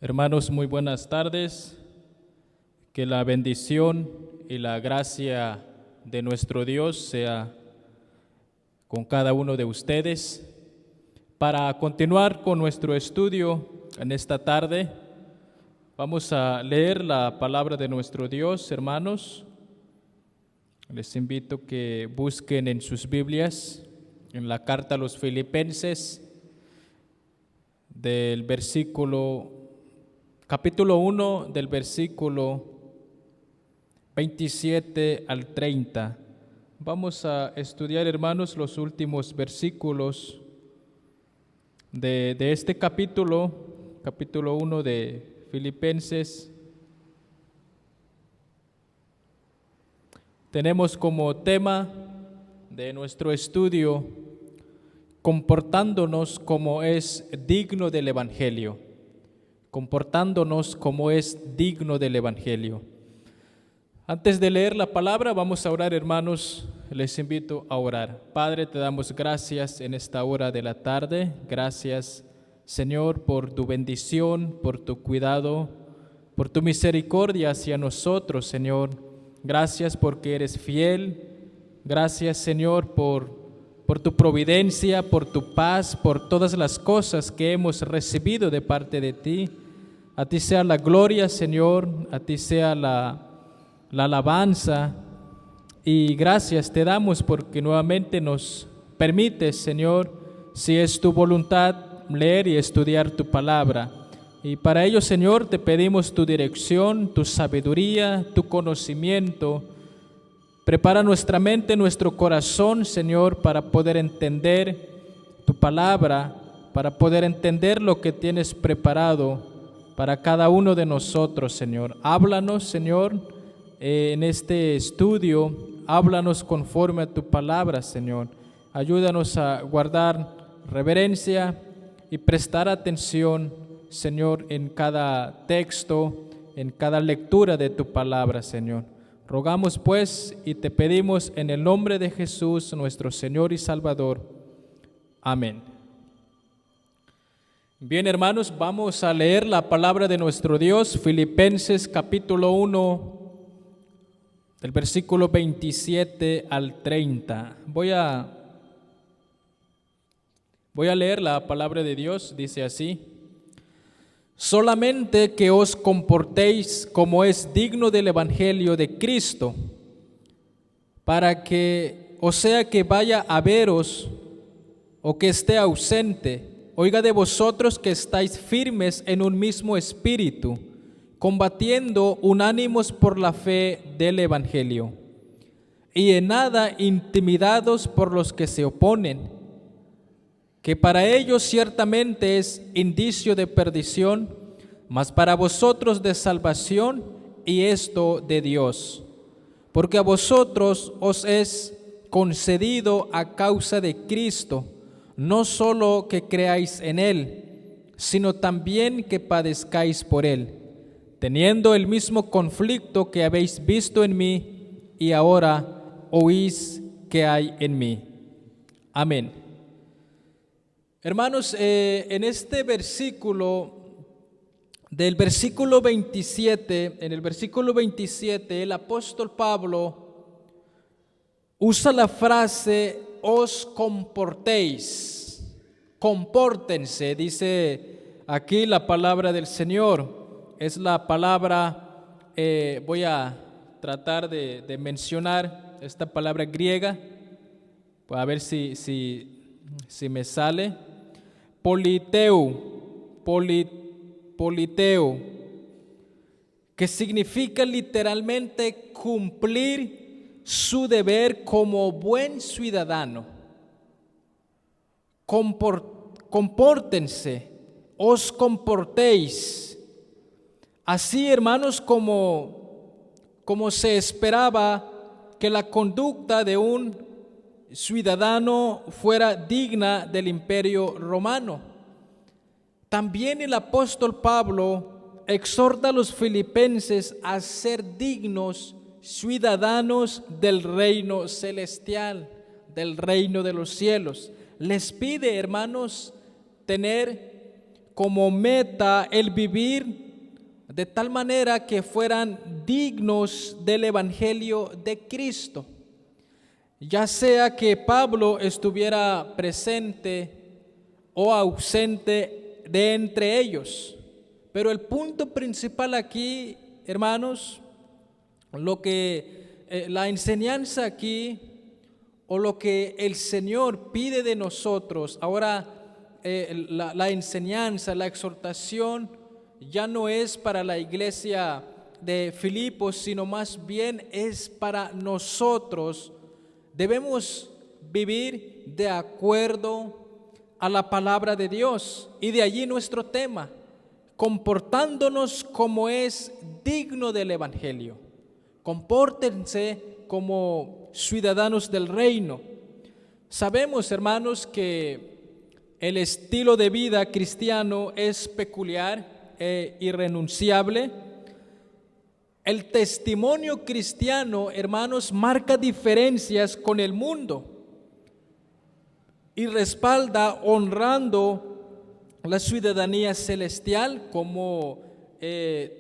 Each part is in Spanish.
Hermanos, muy buenas tardes. Que la bendición y la gracia de nuestro Dios sea con cada uno de ustedes. Para continuar con nuestro estudio en esta tarde, vamos a leer la palabra de nuestro Dios, hermanos. Les invito que busquen en sus Biblias, en la carta a los Filipenses, del capítulo 1, del versículo 27 al 30. Vamos a estudiar, hermanos, los últimos versículos de este capítulo 1 de Filipenses. Tenemos como tema de nuestro estudio comportándonos como es digno del Evangelio. Comportándonos como es digno del Evangelio. Antes de leer la palabra, vamos a orar, hermanos. Les invito a orar. Padre, te damos gracias en esta hora de la tarde. Gracias, Señor, por tu bendición, por tu cuidado, por tu misericordia hacia nosotros, Señor. Gracias porque eres fiel. Gracias, Señor, por tu providencia, por tu paz, por todas las cosas que hemos recibido de parte de ti. A ti sea la gloria, Señor, a ti sea la alabanza, y gracias te damos porque nuevamente nos permites, Señor, si es tu voluntad, leer y estudiar tu palabra. Y para ello, Señor, te pedimos tu dirección, tu sabiduría, tu conocimiento. Prepara nuestra mente, nuestro corazón, Señor, para poder entender tu palabra, para poder entender lo que tienes preparado para cada uno de nosotros, Señor. Háblanos, Señor, en este estudio, háblanos conforme a tu palabra, Señor. Ayúdanos a guardar reverencia y prestar atención, Señor, en cada texto, en cada lectura de tu palabra, Señor. Rogamos pues y te pedimos en el nombre de Jesús, nuestro Señor y Salvador. Amén. Bien, hermanos, vamos a leer la palabra de nuestro Dios, Filipenses capítulo 1, del versículo 27 al 30. Voy a leer la palabra de Dios, dice así: solamente que os comportéis como es digno del Evangelio de Cristo, para que, o sea que vaya a veros o que esté ausente, oiga de vosotros que estáis firmes en un mismo espíritu, combatiendo unánimos por la fe del Evangelio, y en nada intimidados por los que se oponen, que para ellos ciertamente es indicio de perdición, mas para vosotros de salvación, y esto de Dios, porque a vosotros os es concedido a causa de Cristo, no solo que creáis en Él, sino también que padezcáis por Él, teniendo el mismo conflicto que habéis visto en mí y ahora oís que hay en mí. Amén. Hermanos, en este versículo, del versículo 27, en el versículo 27, el apóstol Pablo usa la frase os comportéis, compórtense, dice aquí la palabra del Señor. Es la palabra, voy a tratar de mencionar esta palabra griega, a ver si me sale. Politeo, que significa literalmente cumplir su deber como buen ciudadano. Compórtense, os comportéis. Así, hermanos, como se esperaba que la conducta de un ciudadano fuera digna del imperio romano. También el apóstol Pablo exhorta a los filipenses a ser dignos ciudadanos del reino celestial, del reino de los cielos. Les pide, hermanos, tener como meta el vivir de tal manera que fueran dignos del Evangelio de Cristo. Ya sea que Pablo estuviera presente o ausente de entre ellos. Pero el punto principal aquí, hermanos, la enseñanza aquí, o lo que el Señor pide de nosotros, ahora la enseñanza, la exhortación, ya no es para la iglesia de Filipos, sino más bien es para nosotros. Debemos vivir de acuerdo a la palabra de Dios, y de allí nuestro tema, comportándonos como es digno del Evangelio. Compórtense como ciudadanos del reino. Sabemos, hermanos, que el estilo de vida cristiano es peculiar e irrenunciable. El testimonio cristiano, hermanos, marca diferencias con el mundo y respalda honrando la ciudadanía celestial,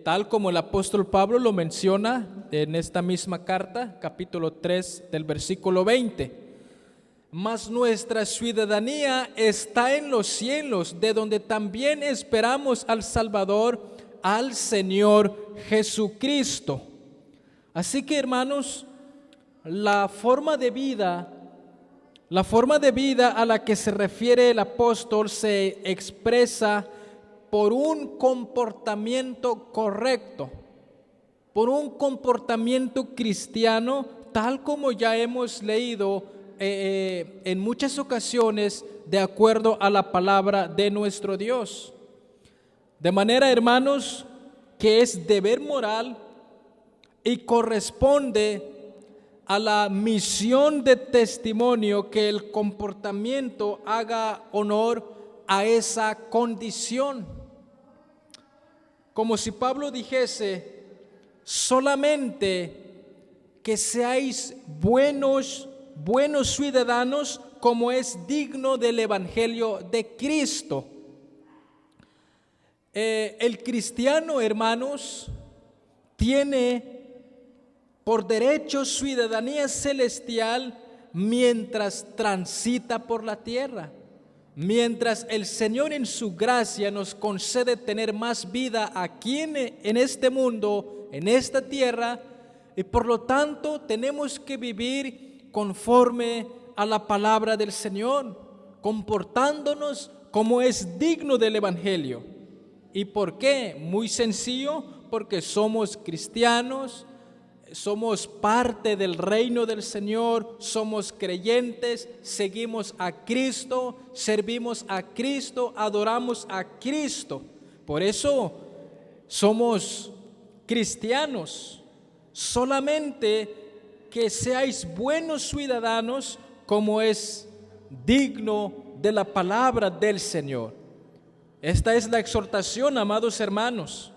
tal como el apóstol Pablo lo menciona en esta misma carta, capítulo 3 del versículo 20. Mas nuestra ciudadanía está en los cielos, de donde también esperamos al Salvador, al Señor Jesucristo. Así que, hermanos, la forma de vida a la que se refiere el apóstol se expresa por un comportamiento correcto, por un comportamiento cristiano, tal como ya hemos leído en muchas ocasiones, de acuerdo a la palabra de nuestro Dios. De manera, hermanos, que es deber moral y corresponde a la misión de testimonio que el comportamiento haga honor a esa condición. Como si Pablo dijese: solamente que seáis buenos ciudadanos, como es digno del Evangelio de Cristo. El cristiano, hermanos, tiene por derecho ciudadanía celestial mientras transita por la tierra. Mientras el Señor en su gracia nos concede tener más vida aquí en este mundo, en esta tierra, y por lo tanto tenemos que vivir conforme a la palabra del Señor, comportándonos como es digno del Evangelio. ¿Y por qué? Muy sencillo, porque somos cristianos, somos parte del reino del Señor, somos creyentes, seguimos a Cristo, servimos a Cristo, adoramos a Cristo. Por eso somos cristianos. Solamente que seáis buenos ciudadanos, como es digno de la palabra del Señor. Esta es la exhortación, amados hermanos.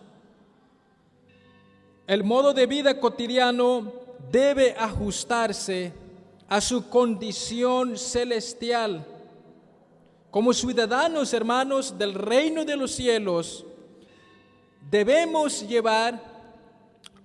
El modo de vida cotidiano debe ajustarse a su condición celestial. Como ciudadanos, hermanos, del reino de los cielos, debemos llevar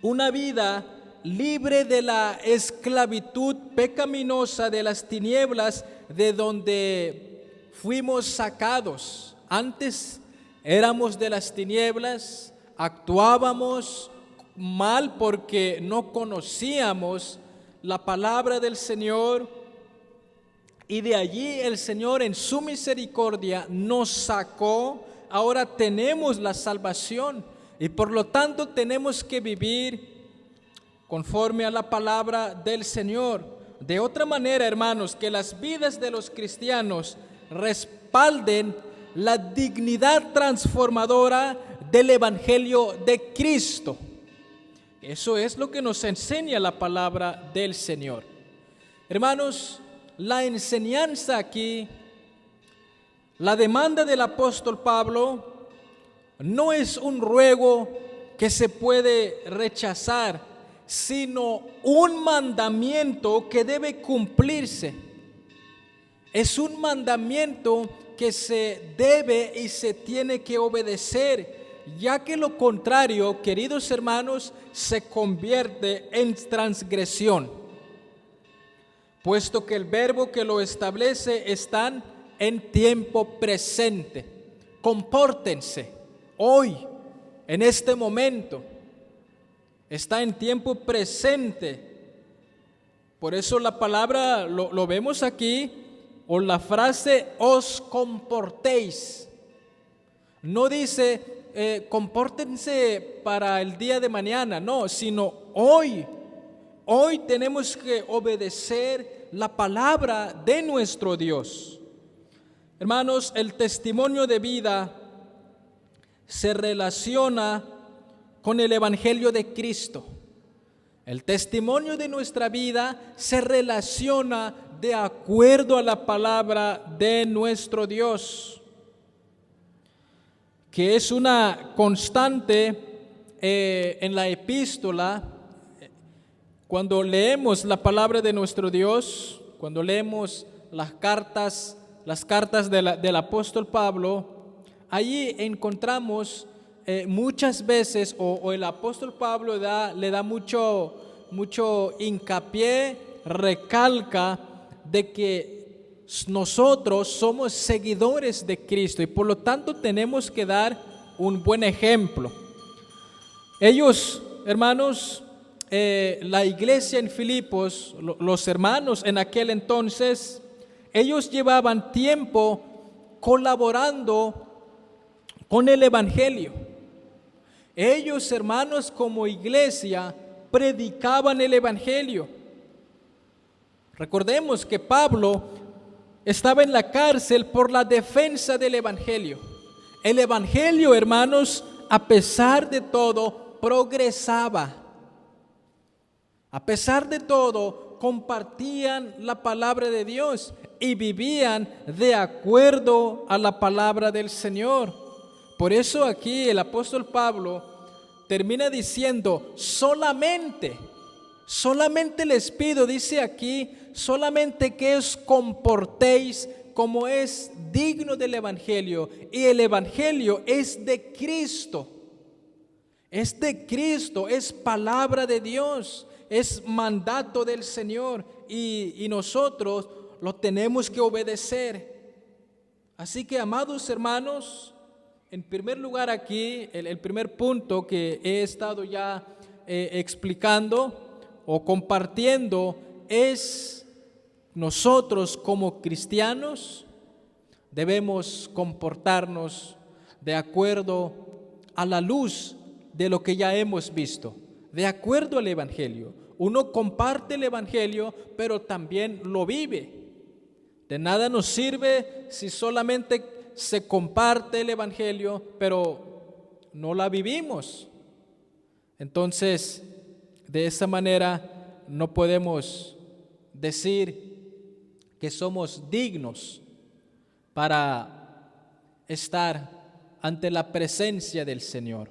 una vida libre de la esclavitud pecaminosa de las tinieblas de donde fuimos sacados. Antes éramos de las tinieblas, actuábamos mal porque no conocíamos la palabra del Señor, y de allí el Señor en su misericordia nos sacó. Ahora tenemos la salvación y por lo tanto tenemos que vivir conforme a la palabra del Señor. De otra manera, hermanos, que las vidas de los cristianos respalden la dignidad transformadora del Evangelio de Cristo. Eso es lo que nos enseña la palabra del Señor. Hermanos, la enseñanza aquí, la demanda del apóstol Pablo, no es un ruego que se puede rechazar, sino un mandamiento que debe cumplirse. Es un mandamiento que se debe y se tiene que obedecer, ya que lo contrario, queridos hermanos, se convierte en transgresión, puesto que el verbo que lo establece está en tiempo presente. Compórtense hoy, en este momento, está en tiempo presente. Por eso la palabra lo vemos aquí, o la frase os comportéis. No dice compórtense para el día de mañana, no, sino hoy. Hoy tenemos que obedecer la palabra de nuestro Dios. Hermanos, el testimonio de vida se relaciona con el Evangelio de Cristo. El testimonio de nuestra vida se relaciona de acuerdo a la palabra de nuestro Dios, que es una constante en la epístola. Cuando leemos la palabra de nuestro Dios, cuando leemos las cartas del apóstol Pablo, allí encontramos muchas veces, o el apóstol Pablo le da mucho hincapié, recalca de que nosotros somos seguidores de Cristo y por lo tanto tenemos que dar un buen ejemplo. Ellos, hermanos, la iglesia en Filipos, los hermanos en aquel entonces, ellos llevaban tiempo colaborando con el Evangelio. Ellos, hermanos, como iglesia, predicaban el Evangelio. Recordemos que Pablo estaba en la cárcel por la defensa del Evangelio. El Evangelio, hermanos, a pesar de todo, progresaba. A pesar de todo, compartían la palabra de Dios y vivían de acuerdo a la palabra del Señor. Por eso aquí el apóstol Pablo termina diciendo, solamente les pido, dice aquí, solamente que os comportéis como es digno del Evangelio. Y el Evangelio es de Cristo. Es de Cristo, es palabra de Dios, es mandato del Señor y nosotros lo tenemos que obedecer. Así que, amados hermanos, en primer lugar aquí, el primer punto que he estado ya explicando o compartiendo es: nosotros como cristianos debemos comportarnos de acuerdo a la luz de lo que ya hemos visto, de acuerdo al Evangelio. Uno comparte el Evangelio, pero también lo vive. De nada nos sirve si solamente se comparte el Evangelio, pero no la vivimos. Entonces, de esa manera no podemos decir que somos dignos para estar ante la presencia del Señor.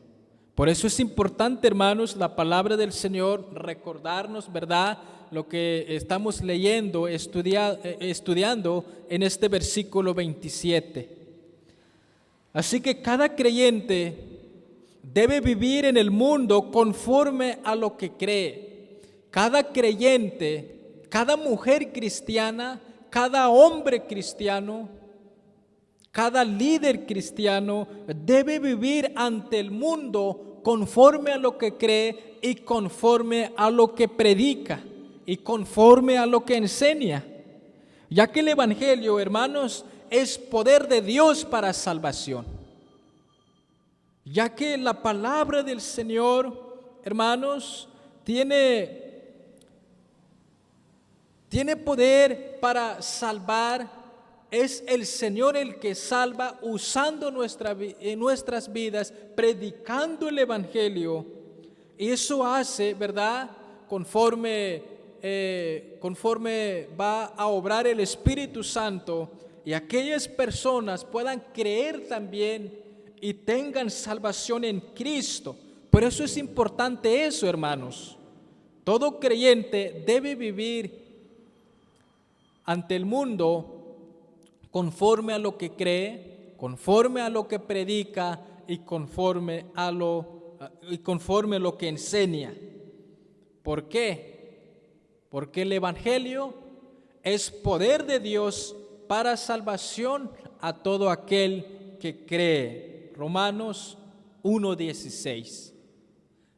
Por eso es importante, hermanos, la palabra del Señor, recordarnos, ¿verdad?, lo que estamos leyendo, estudiando en este versículo 27. Así que cada creyente debe vivir en el mundo conforme a lo que cree. Cada creyente, cada mujer cristiana, cada hombre cristiano, cada líder cristiano debe vivir ante el mundo conforme a lo que cree y conforme a lo que predica y conforme a lo que enseña. Ya que el Evangelio, hermanos, es poder de Dios para salvación. Ya que la palabra del Señor, hermanos, tiene poder para salvar. Es el Señor el que salva usando nuestras vidas, predicando el Evangelio. Y eso hace, ¿verdad?, conforme va a obrar el Espíritu Santo, y aquellas personas puedan creer también y tengan salvación en Cristo. Por eso es importante eso, hermanos. Todo creyente debe vivir ante el mundo conforme a lo que cree, conforme a lo que predica y conforme a lo que enseña. ¿Por qué? Porque el Evangelio es poder de Dios para salvación a todo aquel que cree. Romanos 1:16.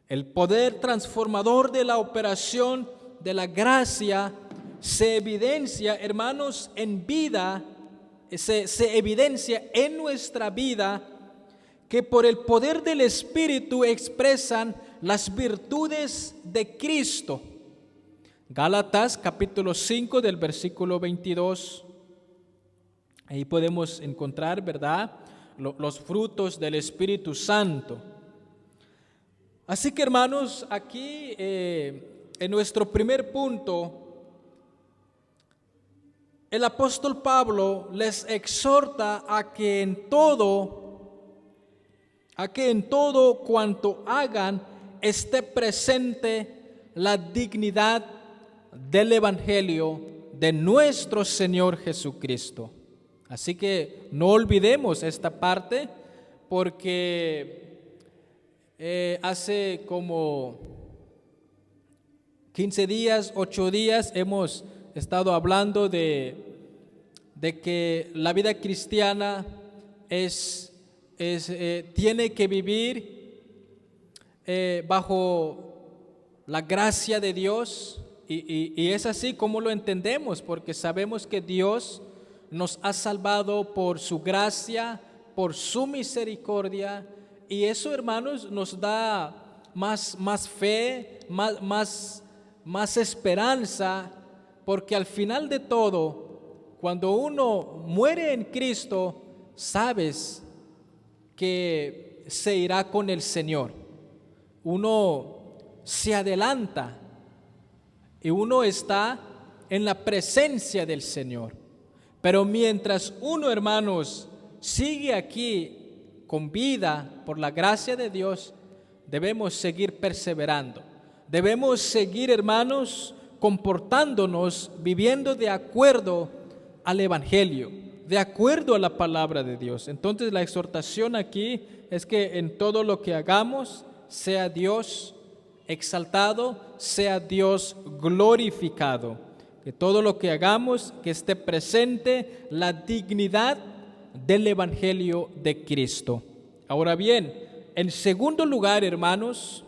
El poder transformador de la operación de la gracia se evidencia, hermanos, en vida, se evidencia en nuestra vida, que por el poder del Espíritu expresan las virtudes de Cristo. Gálatas capítulo 5 del versículo 22. Ahí podemos encontrar, ¿verdad?, los frutos del Espíritu Santo. Así que, hermanos, aquí en nuestro primer punto, el apóstol Pablo les exhorta a que en todo cuanto hagan esté presente la dignidad del Evangelio de nuestro Señor Jesucristo. Así que no olvidemos esta parte, porque hace como 15 días, 8 días hemos estado hablando de que la vida cristiana tiene que vivir bajo la gracia de Dios, y es así como lo entendemos, porque sabemos que Dios nos ha salvado por su gracia, por su misericordia, y eso, hermanos, nos da más fe, más esperanza, porque al final de todo, cuando uno muere en Cristo, sabes que se irá con el Señor. Uno se adelanta y uno está en la presencia del Señor. Pero mientras uno, hermanos, sigue aquí con vida por la gracia de Dios, debemos seguir perseverando. Debemos seguir, hermanos, comportándonos, viviendo de acuerdo al Evangelio, de acuerdo a la palabra de Dios. Entonces la exhortación aquí es que en todo lo que hagamos sea Dios exaltado, sea Dios glorificado. Que todo lo que hagamos, que esté presente la dignidad del Evangelio de Cristo. Ahora bien, en segundo lugar, hermanos,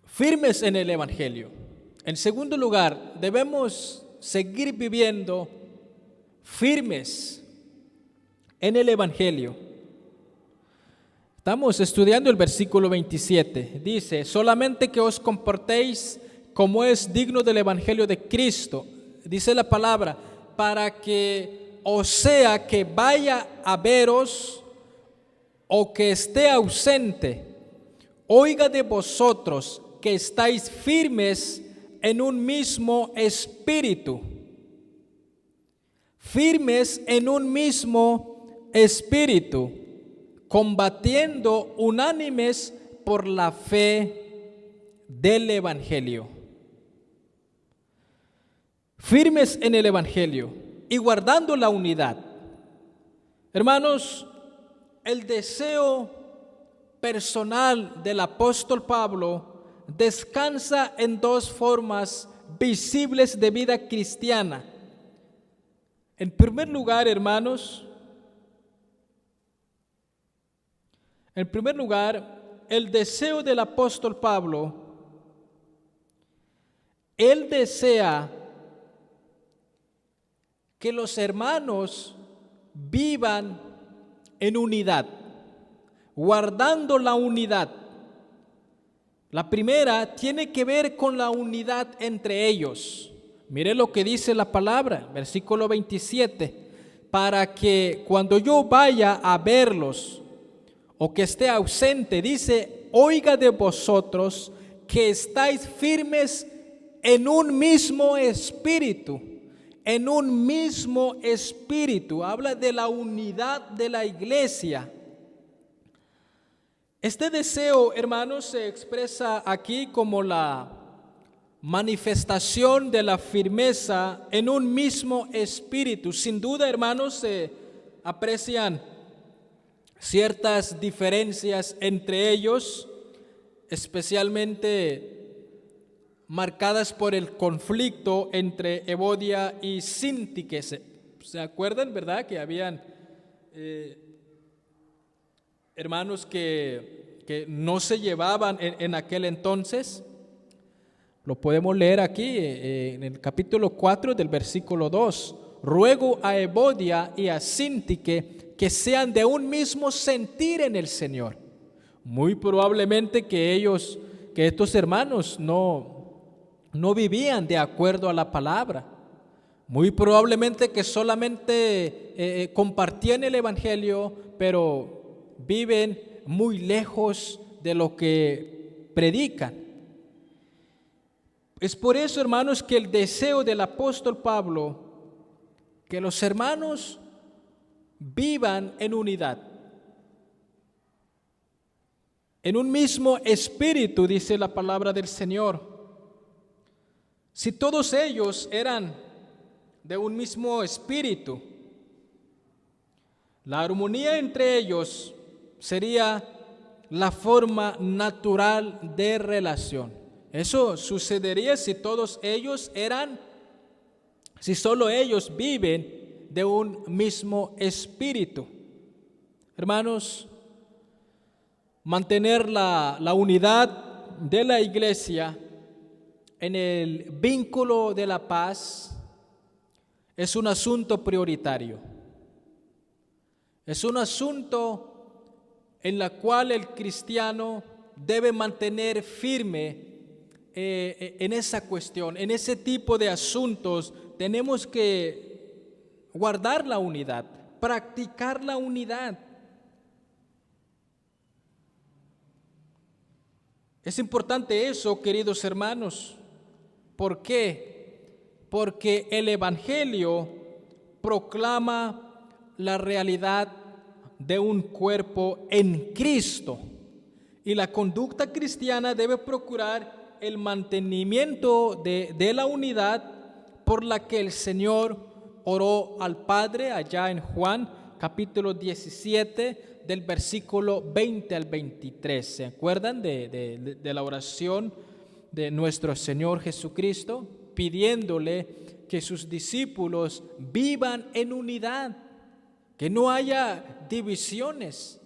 firmes en el Evangelio. En segundo lugar, debemos seguir viviendo firmes en el Evangelio. Estamos estudiando el versículo 27. Dice: solamente que os comportéis como es digno del Evangelio de Cristo. Dice la palabra: para que, o sea, que vaya a veros o que esté ausente, oiga de vosotros que estáis firmes en un mismo espíritu. Firmes en un mismo espíritu, combatiendo unánimes por la fe del Evangelio. Firmes en el Evangelio y guardando la unidad. Hermanos, el deseo personal del apóstol Pablo descansa en dos formas visibles de vida cristiana. En primer lugar, hermanos, el deseo del apóstol Pablo, él desea que los hermanos vivan en unidad, guardando la unidad. La primera tiene que ver con la unidad entre ellos. Mire lo que dice la palabra, versículo 27. Para que cuando yo vaya a verlos o que esté ausente, dice, oiga de vosotros que estáis firmes en un mismo espíritu. En un mismo espíritu. Habla de la unidad de la iglesia. Este deseo, hermanos, se expresa aquí como la manifestación de la firmeza en un mismo espíritu. Sin duda, hermanos, se aprecian ciertas diferencias entre ellos, especialmente marcadas por el conflicto entre Evodia y Síntique. ¿Se acuerdan, verdad? Que habían hermanos que no se llevaban en aquel entonces. Lo podemos leer aquí en el capítulo 4 del versículo 2. Ruego a Evodia y a Síntique que sean de un mismo sentir en el Señor. Muy probablemente que estos hermanos no vivían de acuerdo a la palabra. Muy probablemente que solamente compartían el Evangelio, pero viven muy lejos de lo que predican. Es por eso, hermanos, que el deseo del apóstol Pablo, que los hermanos vivan en unidad, en un mismo espíritu, dice la palabra del Señor. Si todos ellos eran de un mismo espíritu, la armonía entre ellos sería la forma natural de relación. Eso sucedería si solo ellos viven de un mismo espíritu. Hermanos, mantener la unidad de la iglesia en el vínculo de la paz es un asunto prioritario. Es un asunto en el cual el cristiano debe mantener firme en esa cuestión, en ese tipo de asuntos. Tenemos que guardar la unidad, practicar la unidad. Es importante eso, queridos hermanos. ¿Por qué? Porque el Evangelio proclama la realidad de un cuerpo en Cristo, y la conducta cristiana debe procurar el mantenimiento de la unidad por la que el Señor oró al Padre allá en Juan capítulo 17 del versículo 20 al 23. ¿Se acuerdan de la oración de nuestro Señor Jesucristo, pidiéndole que sus discípulos vivan en unidad, que no haya divisiones?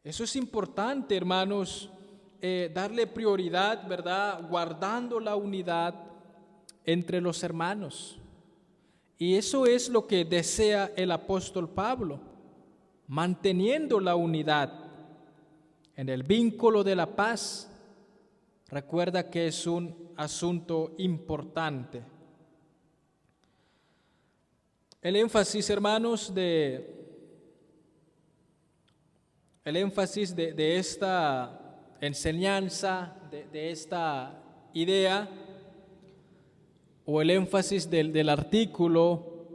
Eso es importante, hermanos, darle prioridad, ¿verdad? Guardando la unidad entre los hermanos. Y eso es lo que desea el apóstol Pablo, manteniendo la unidad en el vínculo de la paz. Recuerda que es un asunto importante. El énfasis, hermanos, de esta enseñanza, de esta idea, o el énfasis del artículo,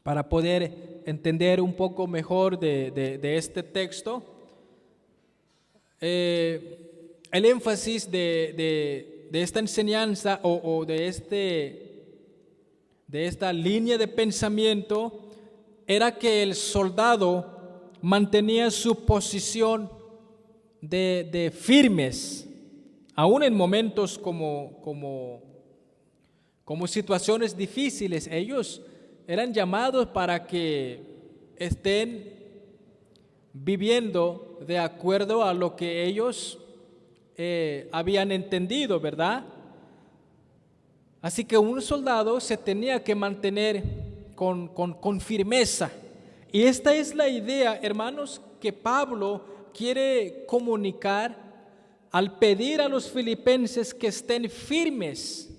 para poder entender un poco mejor de este texto, el énfasis de esta enseñanza o de esta línea de pensamiento era que el soldado mantenía su posición de firmes, aún en momentos como situaciones difíciles. Ellos eran llamados para que estén viviendo de acuerdo a lo que ellos habían entendido, ¿verdad? Así que un soldado se tenía que mantener con firmeza. Y esta es la idea, hermanos, que Pablo quiere comunicar al pedir a los filipenses que estén firmes.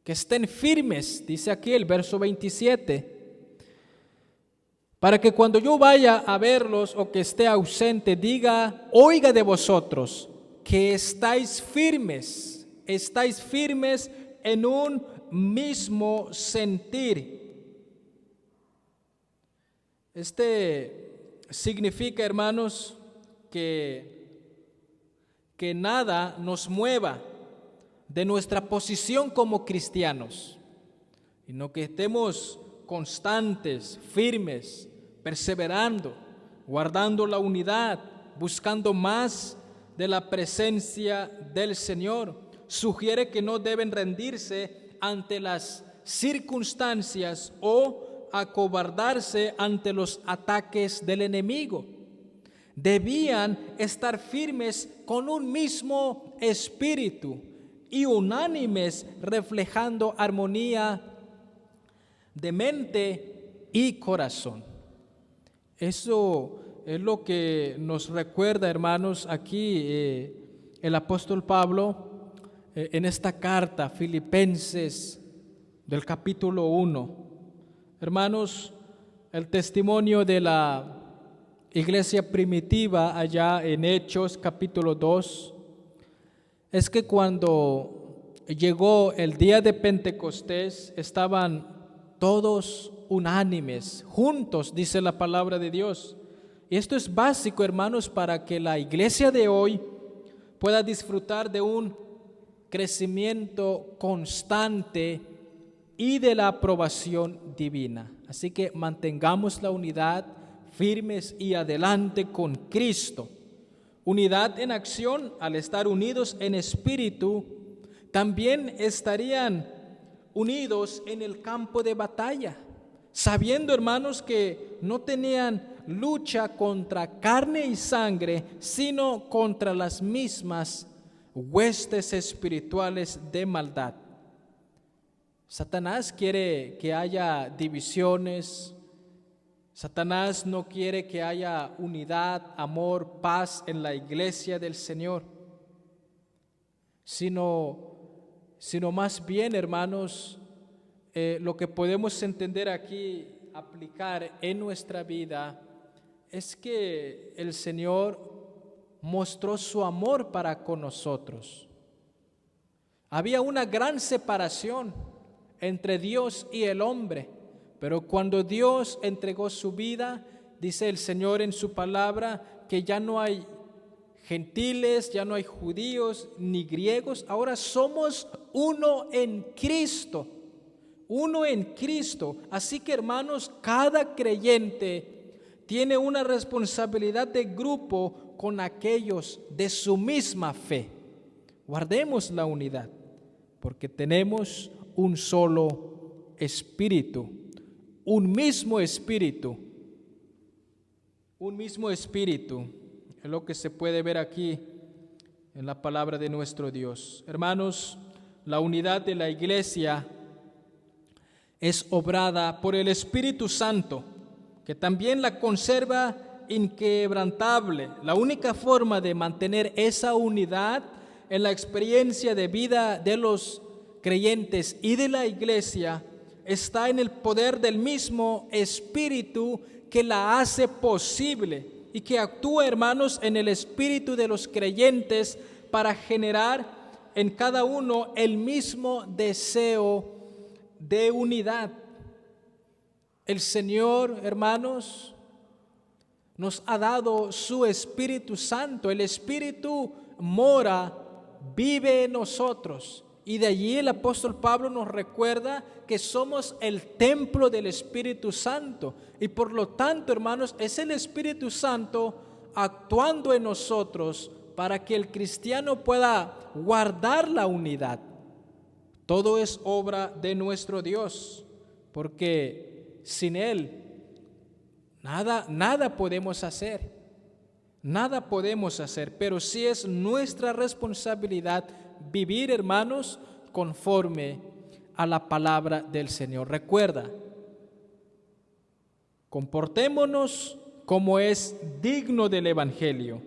Que estén firmes, dice aquí el verso 27, para que cuando yo vaya a verlos o que esté ausente, diga, oiga de vosotros, que estáis firmes en un mismo sentir. Este significa, hermanos, que nada nos mueva de nuestra posición como cristianos, sino que estemos constantes, firmes, perseverando, guardando la unidad, buscando más de la presencia del Señor. Sugiere que no deben rendirse ante las circunstancias o acobardarse ante los ataques del enemigo. Debían estar firmes con un mismo espíritu y unánimes, reflejando armonía de mente y corazón. Eso es lo que nos recuerda, hermanos, aquí el apóstol Pablo en esta carta, Filipenses, del capítulo 1. Hermanos, el testimonio de la iglesia primitiva allá en Hechos, capítulo 2, es que cuando llegó el día de Pentecostés, estaban todos unánimes, juntos, dice la palabra de Dios. Y esto es básico, hermanos, para que la iglesia de hoy pueda disfrutar de un crecimiento constante y de la aprobación divina. Así que mantengamos la unidad, firmes y adelante con Cristo. Unidad en acción, al estar unidos en espíritu, también estarían unidos en el campo de batalla, sabiendo, hermanos, que no tenían lucha contra carne y sangre, sino contra las mismas huestes espirituales de maldad. Satanás quiere que haya divisiones. Satanás no quiere que haya unidad, amor, paz en la iglesia del Señor, sino más bien, hermanos, lo que podemos entender aquí, aplicar en nuestra vida, es que el Señor mostró su amor para con nosotros. Había una gran separación entre Dios y el hombre, pero cuando Dios entregó su vida, dice el Señor en su palabra, que ya no hay gentiles, ya no hay judíos ni griegos, ahora somos uno en Cristo, uno en Cristo. Así que, hermanos, cada creyente tiene una responsabilidad de grupo con aquellos de su misma fe. Guardemos la unidad, porque tenemos un solo espíritu, un mismo espíritu, es lo que se puede ver aquí en la palabra de nuestro Dios. Hermanos, la unidad de la iglesia es obrada por el Espíritu Santo, que también la conserva inquebrantable. La única forma de mantener esa unidad en la experiencia de vida de los creyentes y de la iglesia está en el poder del mismo Espíritu que la hace posible y que actúa, hermanos, en el espíritu de los creyentes para generar en cada uno el mismo deseo de unidad. El Señor, hermanos, nos ha dado su Espíritu Santo. El Espíritu mora, vive en nosotros. Y de allí el apóstol Pablo nos recuerda que somos el templo del Espíritu Santo. Y por lo tanto, hermanos, es el Espíritu Santo actuando en nosotros para que el cristiano pueda guardar la unidad. Todo es obra de nuestro Dios, porque sin Él nada podemos hacer. Nada podemos hacer, pero sí es nuestra responsabilidad vivir, hermanos, conforme a la palabra del Señor. Recuerda, comportémonos como es digno del Evangelio.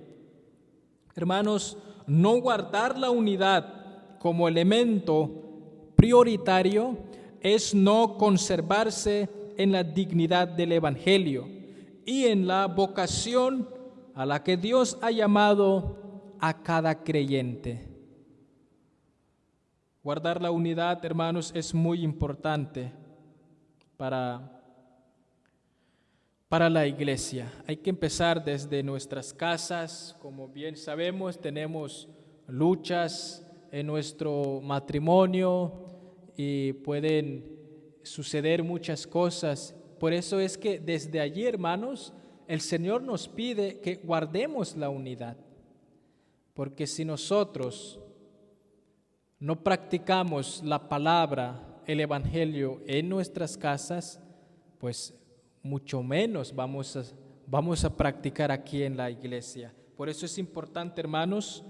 Hermanos, no guardar la unidad como elemento prioritario es no conservarse en la dignidad del Evangelio y en la vocación a la que Dios ha llamado a cada creyente. Guardar la unidad, hermanos, es muy importante para para la iglesia. Hay que empezar desde nuestras casas. Como bien sabemos, tenemos luchas en nuestro matrimonio y pueden suceder muchas cosas. Por eso es que desde allí, hermanos, el Señor nos pide que guardemos la unidad. Porque si nosotros no practicamos la palabra, el Evangelio en nuestras casas, pues mucho menos vamos a practicar aquí en la iglesia. Por eso es importante, hermanos,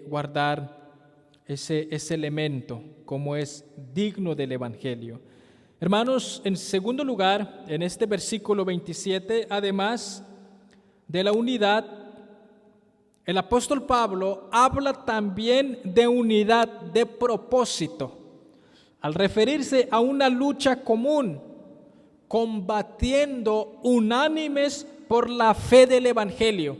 guardar ese elemento como es digno del Evangelio. Hermanos, en segundo lugar, en este versículo 27, además de la unidad, el apóstol Pablo habla también de unidad de propósito, al referirse a una lucha común, combatiendo unánimes por la fe del Evangelio.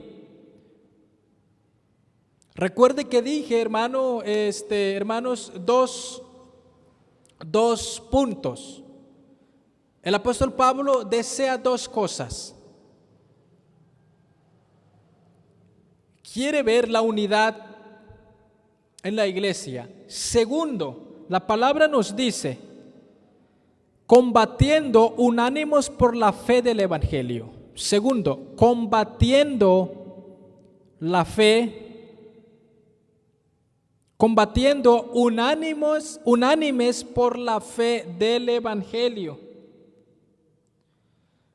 Recuerde que dije, hermanos, dos puntos. El apóstol Pablo desea dos cosas. Quiere ver la unidad en la iglesia. Segundo, la palabra nos dice, combatiendo unánimes por la fe del Evangelio. Segundo, combatiendo la fe, combatiendo unánimes por la fe del Evangelio.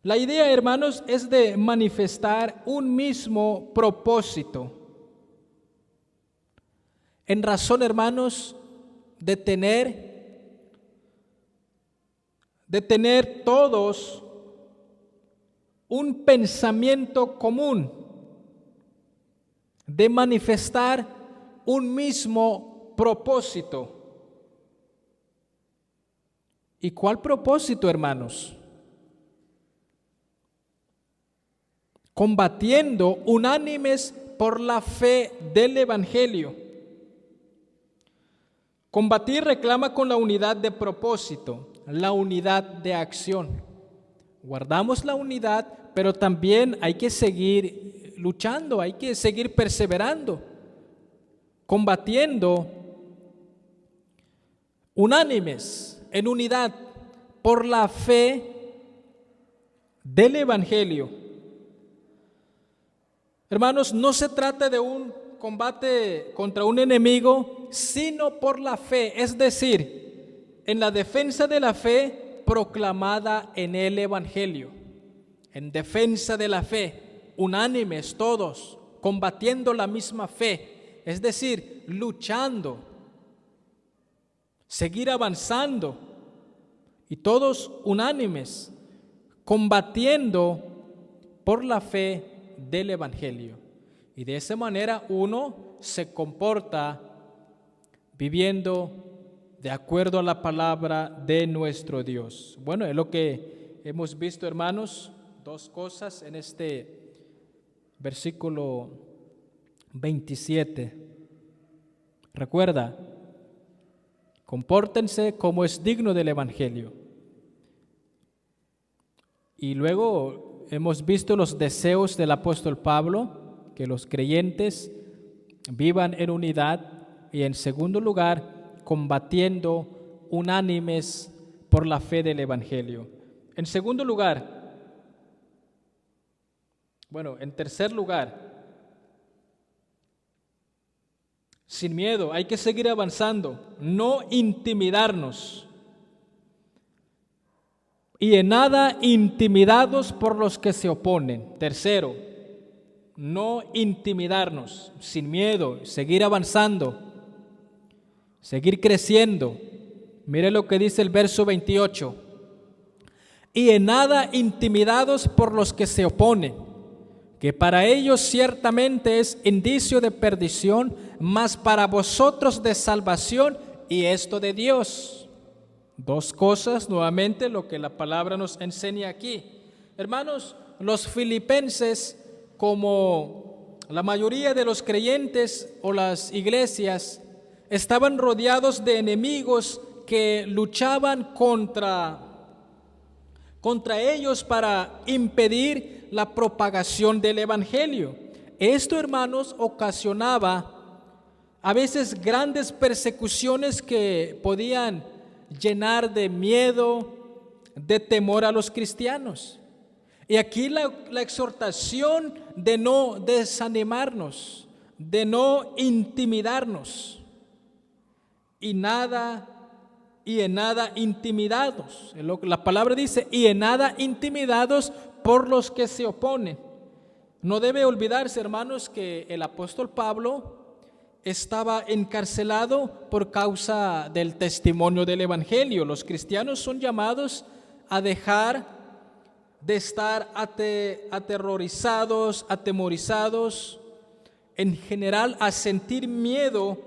La idea, hermanos, es de manifestar un mismo propósito. En razón, hermanos, de tener todos un pensamiento común, de manifestar un mismo propósito. ¿Y cuál propósito, hermanos? Combatiendo unánimes por la fe del Evangelio. Combatir reclama con la unidad de propósito, la unidad de acción. Guardamos la unidad, pero también hay que seguir luchando, hay que seguir perseverando, combatiendo unánimes, en unidad, por la fe del Evangelio. Hermanos, no se trata de un combate contra un enemigo, sino por la fe, es decir, en la defensa de la fe proclamada en el Evangelio. En defensa de la fe, unánimes todos, combatiendo la misma fe, es decir, luchando, seguir avanzando, y todos unánimes, combatiendo por la fe del Evangelio. Y de esa manera uno se comporta viviendo de acuerdo a la palabra de nuestro Dios. Bueno, es lo que hemos visto, hermanos, dos cosas en este versículo 27. Recuerda, compórtense como es digno del Evangelio. Y luego hemos visto los deseos del apóstol Pablo, que los creyentes vivan en unidad, y en segundo lugar, combatiendo unánimes por la fe del Evangelio. En segundo lugar, en tercer lugar, sin miedo, hay que seguir avanzando, no intimidarnos. Y en nada intimidados por los que se oponen. Tercero, no intimidarnos, sin miedo, seguir avanzando, seguir creciendo. Mire lo que dice el verso 28. Y en nada intimidados por los que se oponen, que para ellos ciertamente es indicio de perdición, mas para vosotros de salvación, y esto de Dios. Dos cosas, nuevamente, lo que la palabra nos enseña aquí. Hermanos, los filipenses, como la mayoría de los creyentes o las iglesias, estaban rodeados de enemigos que luchaban contra contra ellos para impedir la propagación del Evangelio. Esto, hermanos, ocasionaba a veces grandes persecuciones que podían llenar de miedo, de temor a los cristianos. Y aquí la exhortación de no desanimarnos, de no intimidarnos, y en nada intimidados. La palabra dice, y en nada intimidados por los que se oponen. No debe olvidarse, hermanos, que el apóstol Pablo estaba encarcelado por causa del testimonio del Evangelio. Los cristianos son llamados a dejar de estar atemorizados, en general a sentir miedo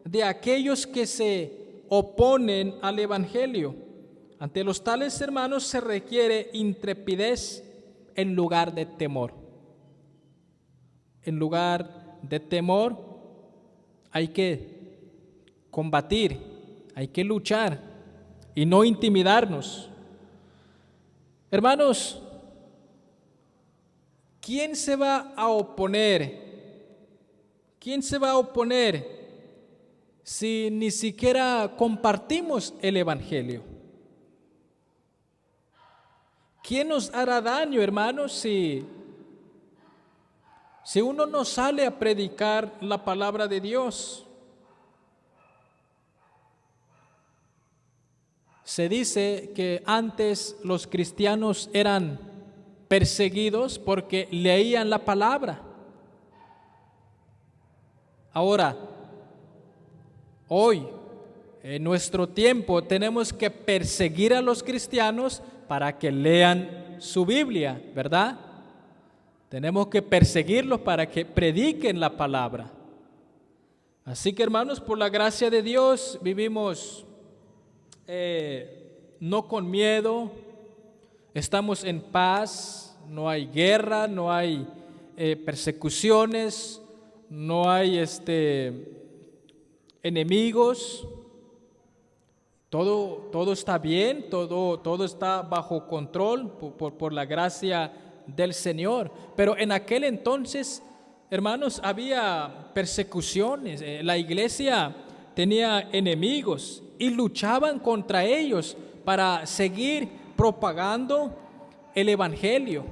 de aquellos que se oponen al Evangelio. Ante los tales, hermanos, se requiere intrepidez en lugar de temor. En lugar de temor hay que combatir, hay que luchar y no intimidarnos. Hermanos, ¿quién se va a oponer? ¿Quién se va a oponer si ni siquiera compartimos el Evangelio? ¿Quién nos hará daño, hermanos, si uno no sale a predicar la palabra de Dios? Se dice que antes los cristianos eran perseguidos porque leían la palabra. Ahora, hoy, en nuestro tiempo, tenemos que perseguir a los cristianos para que lean su Biblia, ¿verdad? Tenemos que perseguirlos para que prediquen la palabra. Así que, hermanos, por la gracia de Dios vivimos no con miedo, estamos en paz, no hay guerra, no hay persecuciones, no hay enemigos, todo está bien, todo está bajo control por la gracia del Señor. Pero en aquel entonces, hermanos, había persecuciones, la iglesia tenía enemigos y luchaban contra ellos para seguir propagando el Evangelio.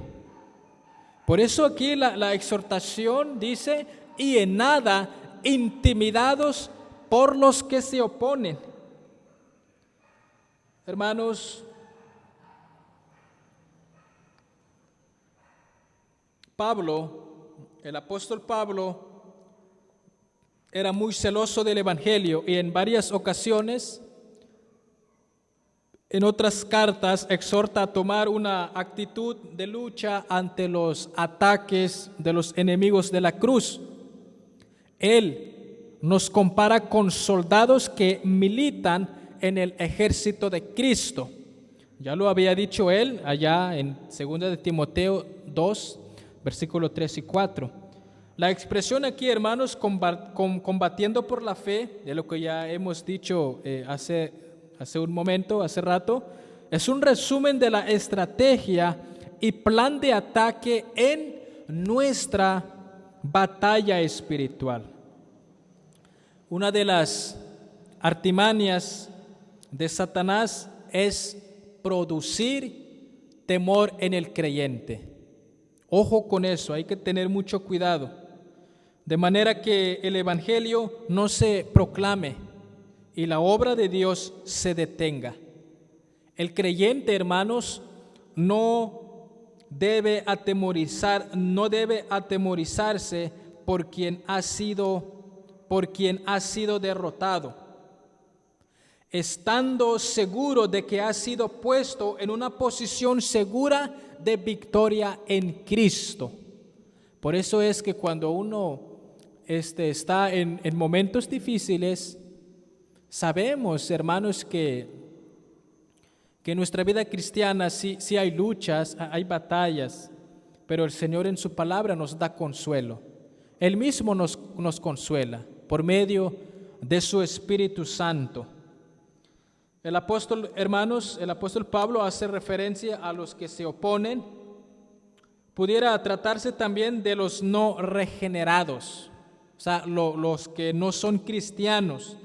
Por eso aquí la exhortación dice, y en nada intimidados por los que se oponen. Hermanos, el apóstol Pablo, era muy celoso del Evangelio y en varias ocasiones, en otras cartas, exhorta a tomar una actitud de lucha ante los ataques de los enemigos de la cruz. Él nos compara con soldados que militan en el ejército de Cristo. Ya lo había dicho él allá en 2 de Timoteo 2, versículos 3 y 4. La expresión aquí, hermanos, combatiendo por la fe, de lo que ya hemos dicho hace un momento, hace rato, es un resumen de la estrategia y plan de ataque en nuestra batalla espiritual. Una de las artimañas de Satanás es producir temor en el creyente. Ojo con eso, hay que tener mucho cuidado. De manera que el Evangelio no se proclame y la obra de Dios se detenga. El creyente, hermanos, no debe atemorizarse por quien ha sido derrotado, estando seguro de que ha sido puesto en una posición segura de victoria en Cristo. Por eso es que cuando uno está en momentos difíciles, sabemos, hermanos, que en nuestra vida cristiana sí hay luchas, hay batallas, pero el Señor en su palabra nos da consuelo. Él mismo nos consuela por medio de su Espíritu Santo. el apóstol, hermanos, el apóstol Pablo hace referencia a los que se oponen. Pudiera tratarse también de los no regenerados, o sea, los que no son cristianos,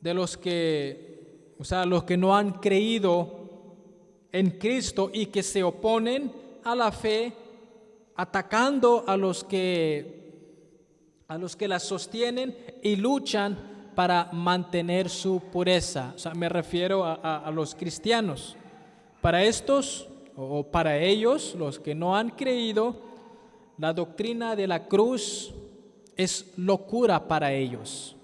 de los que, o sea, los que no han creído en Cristo y que se oponen a la fe, atacando a los que la sostienen y luchan para mantener su pureza. O sea, me refiero a los cristianos. Para estos, o para ellos, los que no han creído, la doctrina de la cruz es locura para ellos.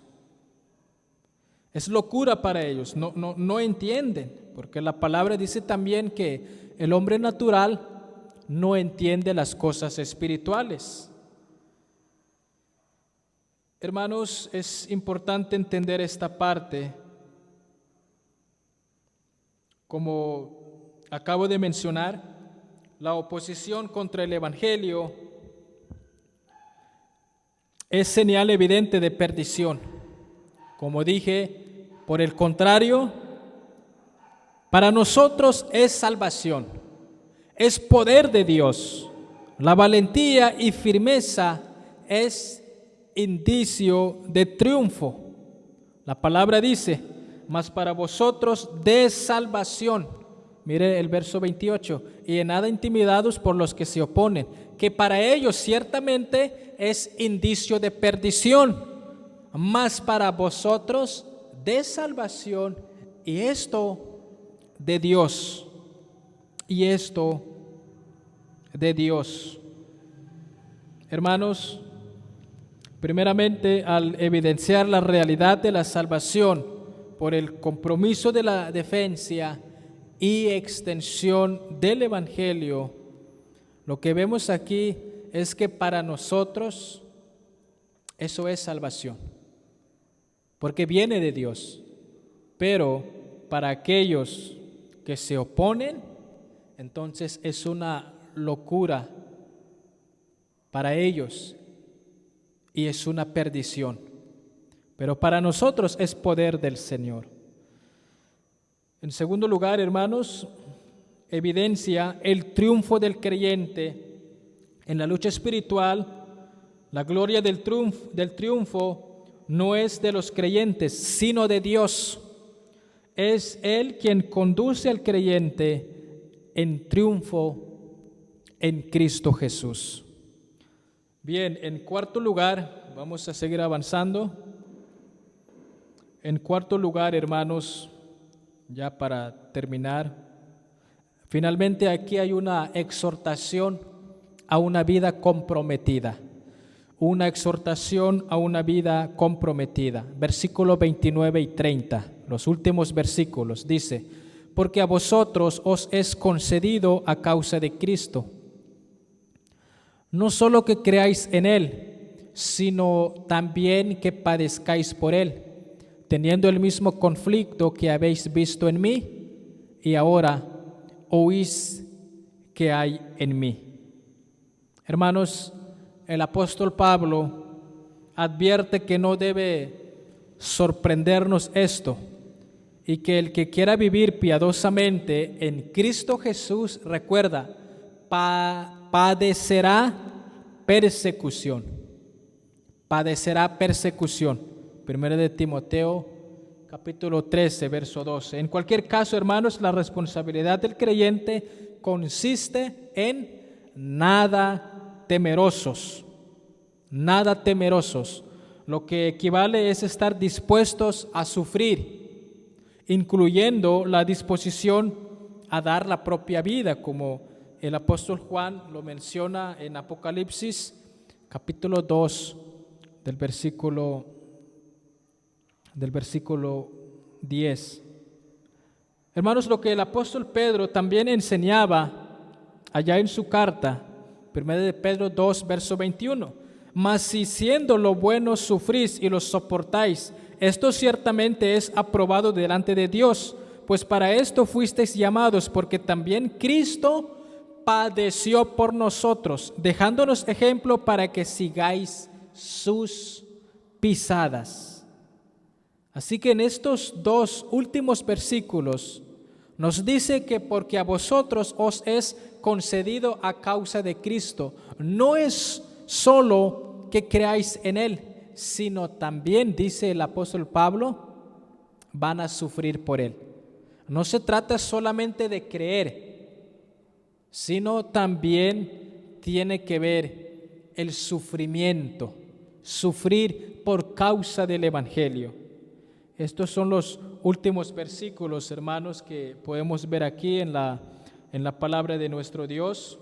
Es locura para ellos, no entienden, porque la palabra dice también que el hombre natural no entiende las cosas espirituales. Hermanos, es importante entender esta parte. Como acabo de mencionar, la oposición contra el Evangelio es señal evidente de perdición. Como dije, por el contrario, para nosotros es salvación, es poder de Dios. La valentía y firmeza es indicio de triunfo. La palabra dice, mas para vosotros de salvación. Mire el verso 28, y en nada intimidados por los que se oponen, que para ellos ciertamente es indicio de perdición, mas para vosotros de salvación, y esto de Dios, y esto de Dios. Hermanos, primeramente, al evidenciar la realidad de la salvación por el compromiso de la defensa y extensión del Evangelio, lo que vemos aquí es que para nosotros eso es salvación, porque viene de Dios, pero para aquellos que se oponen, entonces es una locura para ellos y es una perdición, pero para nosotros es poder del Señor. En segundo lugar, hermanos, evidencia el triunfo del creyente en la lucha espiritual. La gloria del triunfo no es de los creyentes, sino de Dios. Es Él quien conduce al creyente en triunfo en Cristo Jesús. Bien, en cuarto lugar, vamos a seguir avanzando. En cuarto lugar, hermanos, ya para terminar, finalmente aquí hay una exhortación a una vida comprometida. Una exhortación a una vida comprometida. Versículos 29 y 30, los últimos versículos, dice, porque a vosotros os es concedido a causa de Cristo, no solo que creáis en Él, sino también que padezcáis por Él, teniendo el mismo conflicto que habéis visto en mí y ahora oís que hay en mí. Hermanos, el apóstol Pablo advierte que no debe sorprendernos esto y que el que quiera vivir piadosamente en Cristo Jesús, recuerda, padecerá persecución. Padecerá persecución. 1 de Timoteo, capítulo 13, verso 12. En cualquier caso, hermanos, la responsabilidad del creyente consiste en nada temerosos. Nada temerosos. Lo que equivale es estar dispuestos a sufrir, incluyendo la disposición a dar la propia vida, como el apóstol Juan lo menciona en Apocalipsis, capítulo 2, del versículo 10. Hermanos, lo que el apóstol Pedro también enseñaba allá en su carta, 1 de Pedro 2, verso 21, mas si siendo lo bueno sufrís y lo soportáis, esto ciertamente es aprobado delante de Dios, pues para esto fuisteis llamados, porque también Cristo padeció por nosotros, dejándonos ejemplo para que sigáis sus pisadas. Así que en estos dos últimos versículos nos dice que porque a vosotros os es concedido a causa de Cristo, no es solo que creáis en Él, sino también, dice el apóstol Pablo, van a sufrir por Él. No se trata solamente de creer, sino también tiene que ver el sufrimiento, sufrir por causa del Evangelio. Estos son los últimos versículos, hermanos, que podemos ver aquí en la palabra de nuestro Dios.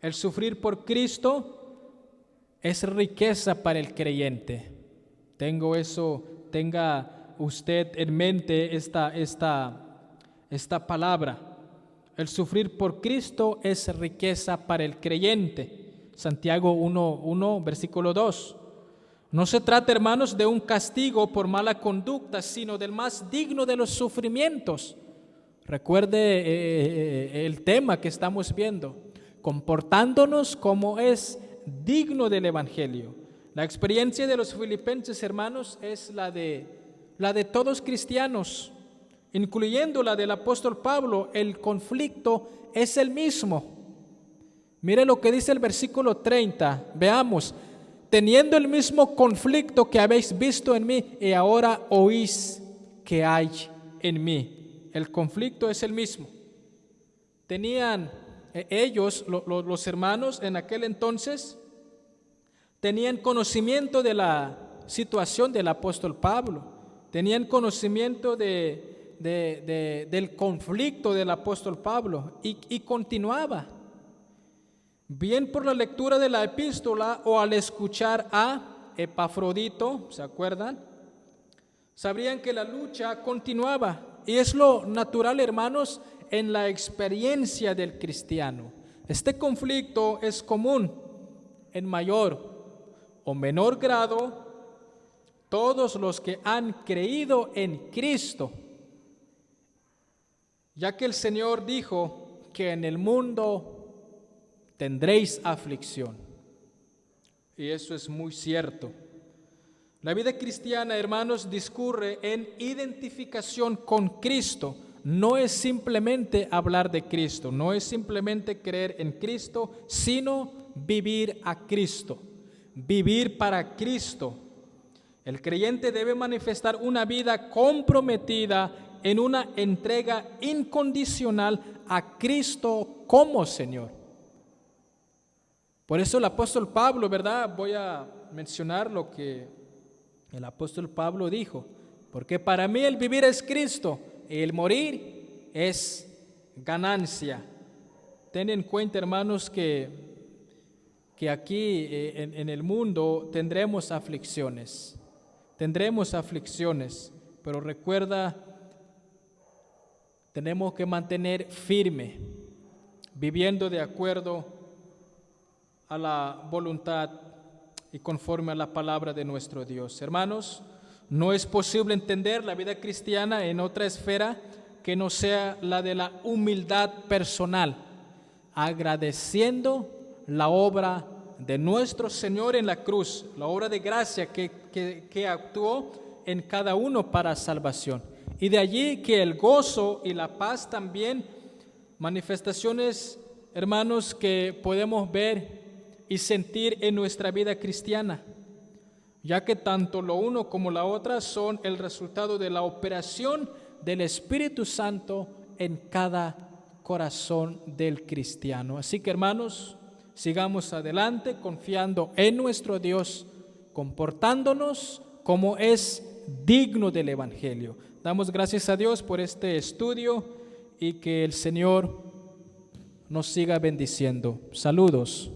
El sufrir por Cristo es riqueza para el creyente. Tenga usted en mente esta palabra. El sufrir por Cristo es riqueza para el creyente. Santiago 1, versículo 2. No se trata, hermanos, de un castigo por mala conducta, sino del más digno de los sufrimientos. Recuerde el tema que estamos viendo, comportándonos como es digno del Evangelio. La experiencia de los filipenses, hermanos, es la de todos cristianos, incluyendo la del apóstol Pablo. El conflicto es el mismo. Mire lo que dice el versículo 30, veamos. Teniendo el mismo conflicto que habéis visto en mí y ahora oís que hay en mí. El conflicto es el mismo. Tenían ellos, los hermanos en aquel entonces, tenían conocimiento de la situación del apóstol Pablo, tenían conocimiento del conflicto del apóstol Pablo y continuaba. Bien por la lectura de la epístola o al escuchar a Epafrodito, ¿se acuerdan? Sabrían que la lucha continuaba y es lo natural, hermanos, en la experiencia del cristiano. Este conflicto es común en mayor o menor grado todos los que han creído en Cristo, ya que el Señor dijo que en el mundo tendréis aflicción. Y eso es muy cierto. La vida cristiana, hermanos, discurre en identificación con Cristo. No es simplemente hablar de Cristo, no es simplemente creer en Cristo, sino vivir a Cristo, vivir para Cristo. El creyente debe manifestar una vida comprometida en una entrega incondicional a Cristo como Señor. Por eso el apóstol Pablo, ¿verdad? Voy a mencionar lo que el apóstol Pablo dijo. Porque para mí el vivir es Cristo y el morir es ganancia. Ten en cuenta, hermanos, que aquí en el mundo tendremos aflicciones. Pero recuerda, tenemos que mantener firme, viviendo de acuerdo a la voluntad y conforme a la palabra de nuestro Dios. Hermanos, no es posible entender la vida cristiana en otra esfera que no sea la de la humildad personal, agradeciendo la obra de nuestro Señor en la cruz, la obra de gracia que actuó en cada uno para salvación. Y de allí que el gozo y la paz también, manifestaciones, hermanos, que podemos ver y sentir en nuestra vida cristiana, ya que tanto lo uno como la otra son el resultado de la operación del Espíritu Santo en cada corazón del cristiano. Así que, hermanos, sigamos adelante confiando en nuestro Dios, comportándonos como es digno del Evangelio. Damos gracias a Dios por este estudio y que el Señor nos siga bendiciendo. Saludos.